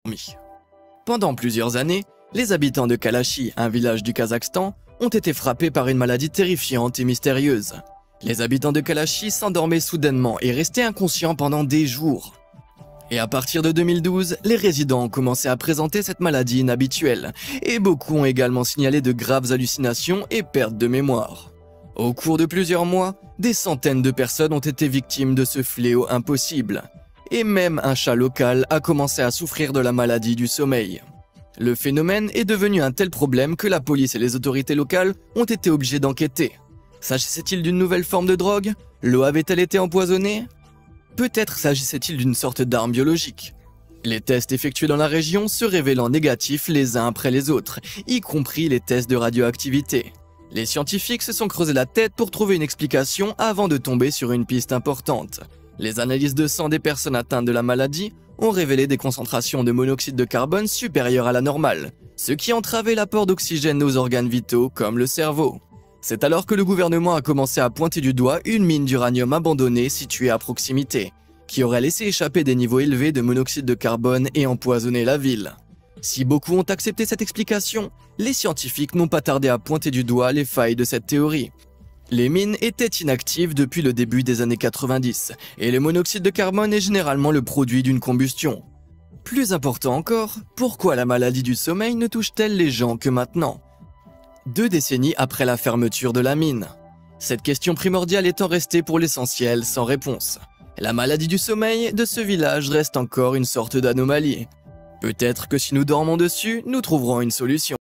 endormis. Pendant plusieurs années, les habitants de Kalachi, un village du Kazakhstan, ont été frappés par une maladie terrifiante et mystérieuse. Les habitants de Kalachi s'endormaient soudainement et restaient inconscients pendant des jours. Et à partir de 2012, les résidents ont commencé à présenter cette maladie inhabituelle, et beaucoup ont également signalé de graves hallucinations et pertes de mémoire. Au cours de plusieurs mois, des centaines de personnes ont été victimes de ce fléau impossible. Et même un chat local a commencé à souffrir de la maladie du sommeil. Le phénomène est devenu un tel problème que la police et les autorités locales ont été obligées d'enquêter. S'agissait-il d'une nouvelle forme de drogue? L'eau avait-elle été empoisonnée? Peut-être s'agissait-il d'une sorte d'arme biologique. Les tests effectués dans la région se révélant négatifs les uns après les autres, y compris les tests de radioactivité. Les scientifiques se sont creusé la tête pour trouver une explication avant de tomber sur une piste importante. Les analyses de sang des personnes atteintes de la maladie ont révélé des concentrations de monoxyde de carbone supérieures à la normale, ce qui entravait l'apport d'oxygène aux organes vitaux comme le cerveau. C'est alors que le gouvernement a commencé à pointer du doigt une mine d'uranium abandonnée située à proximité, qui aurait laissé échapper des niveaux élevés de monoxyde de carbone et empoisonné la ville. Si beaucoup ont accepté cette explication, les scientifiques n'ont pas tardé à pointer du doigt les failles de cette théorie. Les mines étaient inactives depuis le début des années 90, et le monoxyde de carbone est généralement le produit d'une combustion. Plus important encore, pourquoi la maladie du sommeil ne touche-t-elle les gens que maintenant ? 2 décennies après la fermeture de la mine. Cette question primordiale étant restée pour l'essentiel sans réponse. La maladie du sommeil de ce village reste encore une sorte d'anomalie. Peut-être que si nous dormons dessus, nous trouverons une solution.